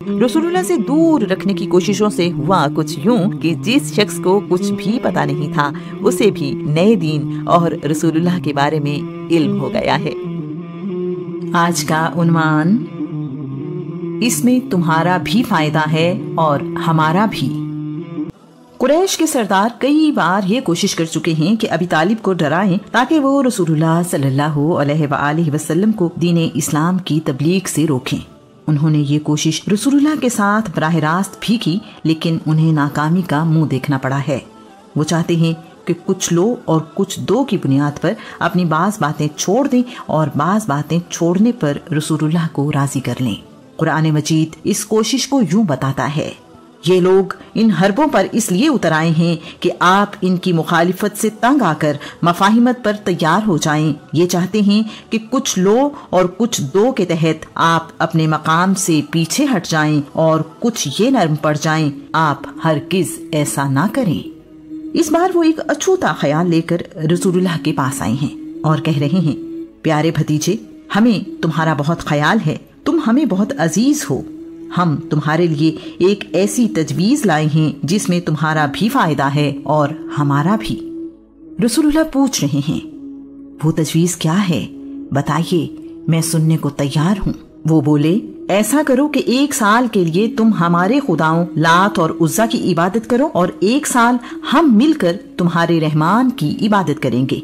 रसूलुल्लाह से दूर रखने की कोशिशों से हुआ कुछ यूं कि जिस शख्स को कुछ भी पता नहीं था उसे भी नए दीन और रसूलुल्लाह के बारे में इल्म हो गया है। आज का उन्वान, इसमें तुम्हारा भी फायदा है और हमारा भी। कुरैश के सरदार कई बार ये कोशिश कर चुके हैं कि अबी तालिब को डराएं ताकि वो रसूलुल्लाह सल्लल्लाहु अलैहि वसल्लम को दीन इस्लाम की तबलीग से रोकें। उन्होंने ये कोशिश रसूलुल्लाह के साथ बराह रास्त भी की, लेकिन उन्हें नाकामी का मुंह देखना पड़ा है। वो चाहते हैं कि कुछ लो और कुछ दो की बुनियाद पर अपनी बाज बातें छोड़ दें और बाज बातें छोड़ने पर रसूलुल्लाह को राजी कर लें। कुरान मजीद इस कोशिश को यूं बताता है, ये लोग इन हरबों पर इसलिए उतर आए हैं कि आप इनकी मुखालिफत से तंग आकर मफाहिमत पर तैयार हो जाएं। ये चाहते हैं कि कुछ लो और कुछ दो के तहत आप अपने मकाम से पीछे हट जाएं और कुछ ये नरम पड़ जाएं। आप हरगिज ऐसा ना करें। इस बार वो एक अछूता ख्याल लेकर रसूलुल्लाह के पास आए हैं और कह रहे हैं, प्यारे भतीजे, हमें तुम्हारा बहुत ख्याल है, तुम हमें बहुत अजीज हो। हम तुम्हारे लिए एक ऐसी तजवीज लाए हैं जिसमें तुम्हारा भी फायदा है और हमारा भी। रसूलुल्लाह पूछ रहे हैं, वो तजवीज क्या है? बताइए, मैं सुनने को तैयार हूँ। वो बोले, ऐसा करो कि 1 साल के लिए तुम हमारे खुदाओं लात और उज्जा की इबादत करो और 1 साल हम मिलकर तुम्हारे रहमान की इबादत करेंगे।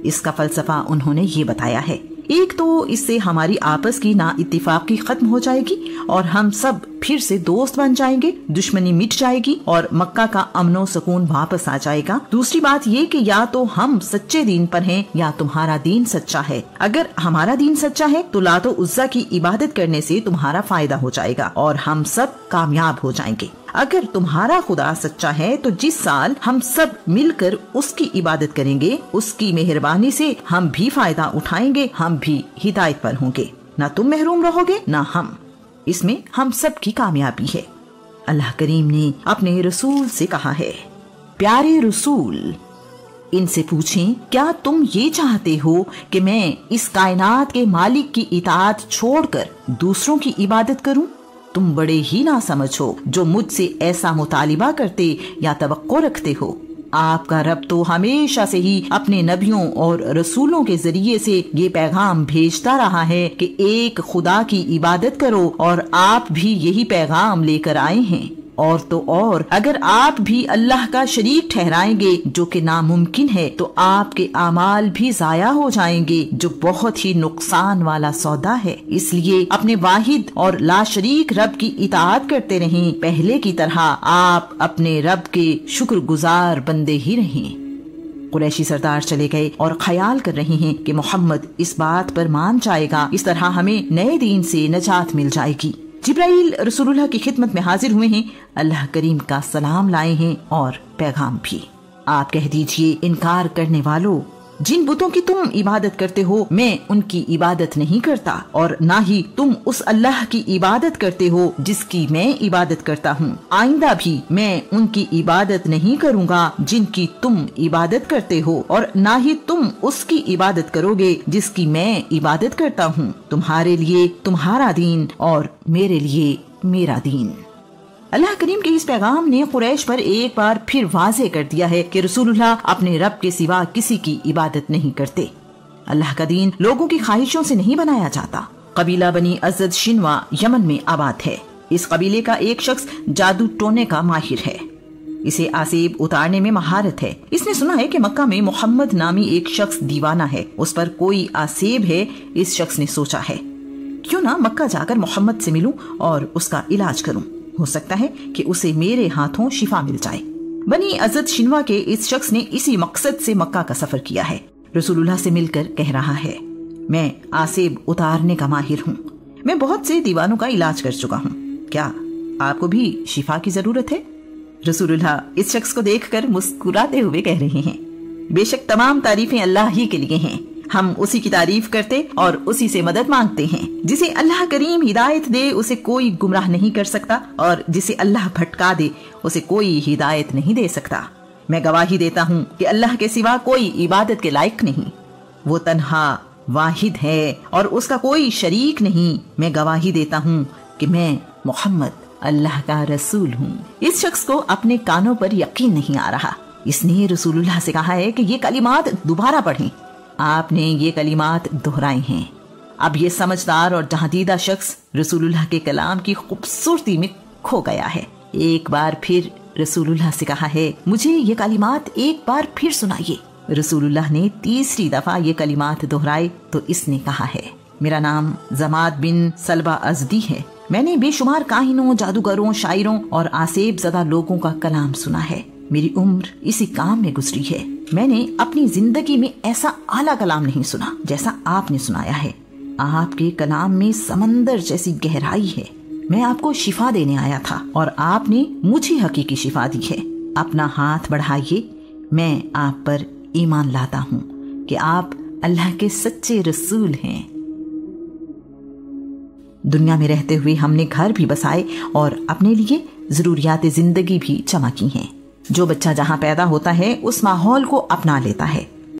इसका फलसफा उन्होंने ये बताया है, एक तो इससे हमारी आपस की ना इत्तिफाकी खत्म हो जाएगी और हम सब फिर से दोस्त बन जाएंगे, दुश्मनी मिट जाएगी और मक्का का अमनो सुकून वापस आ जाएगा। दूसरी बात ये कि या तो हम सच्चे दीन पर हैं या तुम्हारा दीन सच्चा है। अगर हमारा दीन सच्चा है तो लातो उज्जा की इबादत करने से तुम्हारा फायदा हो जाएगा और हम सब कामयाब हो जाएंगे। अगर तुम्हारा खुदा सच्चा है तो जिस साल हम सब मिलकर उसकी इबादत करेंगे, उसकी मेहरबानी से हम भी फायदा उठाएंगे, हम भी हिदायत पर होंगे। ना तुम महरूम रहोगे ना हम। इसमें हम सब की कामयाबी है। अल्लाह करीम ने अपने रसूल से कहा है, प्यारे रसूल, इनसे पूछें, क्या तुम ये चाहते हो कि मैं इस कायनात के मालिक की इताअत छोड़कर दूसरों की इबादत करूं? तुम बड़े ही ना समझो जो मुझसे ऐसा मुतालिबा करते या तवक्को रखते हो। आपका रब तो हमेशा से ही अपने नबियों और रसूलों के जरिए से ये पैगाम भेजता रहा है कि एक खुदा की इबादत करो और आप भी यही पैगाम लेकर आए हैं। और तो और अगर आप भी अल्लाह का शरीक ठहराएंगे, जो कि नामुमकिन है, तो आपके आमाल भी जाया हो जाएंगे, जो बहुत ही नुकसान वाला सौदा है। इसलिए अपने वाहिद और लाशरीक रब की इताअत करते रहें। पहले की तरह आप अपने रब के शुक्रगुजार बंदे ही रहें। कुरैशी सरदार चले गए और ख्याल कर रहे हैं कि मोहम्मद इस बात पर मान जाएगा, इस तरह हमें नए दीन से नजात मिल जाएगी। जिब्राइल रसूलुल्लाह की खिदमत में हाजिर हुए हैं, अल्लाह करीम का सलाम लाए हैं और पैगाम भी। आप कह दीजिए, इनकार करने वालों, जिन बुतों की तुम इबादत करते हो मैं उनकी इबादत नहीं करता और ना ही तुम उस अल्लाह की इबादत करते हो जिसकी मैं इबादत करता हूँ। आइंदा भी मैं उनकी इबादत नहीं करूँगा जिनकी तुम इबादत करते हो और ना ही तुम उसकी इबादत करोगे जिसकी मैं इबादत करता हूँ। तुम्हारे लिए तुम्हारा दीन और मेरे लिए मेरा दीन। अल्लाह करीम के इस पैगाम ने कुरैश पर एक बार फिर वाज़ेह कर दिया है कि रसूलुल्लाह अपने रब के सिवा किसी की इबादत नहीं करते। अल्लाह का दीन लोगों की ख्वाहिशों से नहीं बनाया जाता। कबीला बनी अज़द शिनवा यमन में आबाद है। इस कबीले का एक शख्स जादू टोने का माहिर है। इसे आसेब उतारने में महारत है। इसने सुना है कि मक्का में मोहम्मद नामी एक शख्स दीवाना है, उस पर कोई आसेब है। इस शख्स ने सोचा है, क्यों ना मक्का जाकर मोहम्मद से मिलूं और उसका इलाज करूं। हो सकता है कि उसे मेरे हाथों शिफा मिल जाए। बनी अज़द शिनवा के इस शख्स ने इसी मकसद से मक्का का सफर किया है। रसूलुल्लाह से मिलकर कह रहा है, मैं आसेब उतारने का माहिर हूँ। मैं बहुत से दीवानों का इलाज कर चुका हूँ। क्या आपको भी शिफा की जरूरत है? रसूलुल्लाह इस शख्स को देखकर मुस्कुराते हुए कह रहे हैं, बेशक तमाम तारीफें अल्लाह ही के लिए हैं। हम उसी की तारीफ करते और उसी से मदद मांगते हैं। जिसे अल्लाह करीम हिदायत दे उसे कोई गुमराह नहीं कर सकता और जिसे अल्लाह भटका दे उसे कोई हिदायत नहीं दे सकता। मैं गवाही देता हूँ कि अल्लाह के सिवा कोई इबादत के लायक नहीं। वो तन्हा वाहिद है और उसका कोई शरीक नहीं। मैं गवाही देता हूँ कि मैं मोहम्मद अल्लाह का रसूल हूँ। इस शख्स को अपने कानों पर यकीन नहीं आ रहा। इसने रसूलुल्लाह से कहा है कि ये कलिमात दोबारा पढ़ें। आपने ये कलिमात दोहराए हैं। अब ये समझदार और जहादीदा शख्स रसूलुल्लाह के कलाम की खूबसूरती में खो गया है। एक बार फिर रसूलुल्लाह से कहा है, मुझे ये कलिमात एक बार फिर सुनाइए। रसूलुल्लाह ने तीसरी दफा ये कलिमात दोहराए तो इसने कहा है, मेरा नाम जमात बिन सलबा अज़दी है। मैंने बेशुमार काहिनों, जादूगरों, शायरों और आसेब ज़दा लोगों का कलाम सुना है। मेरी उम्र इसी काम में गुजरी है। मैंने अपनी जिंदगी में ऐसा आला कलाम नहीं सुना जैसा आपने सुनाया है। आपके कलाम में समंदर जैसी गहराई है। मैं आपको शिफा देने आया था और आपने मुझे हकीकी शिफा दी है। अपना हाथ बढ़ाइए, मैं आप पर ईमान लाता हूँ कि आप अल्लाह के सच्चे रसूल हैं। दुनिया में रहते हुए हमने घर भी बसाए और अपने लिए जरूरियात जिंदगी भी जमा की हैं। जो बच्चा जहाँ पैदा होता है उस माहौल को अपना लेता है।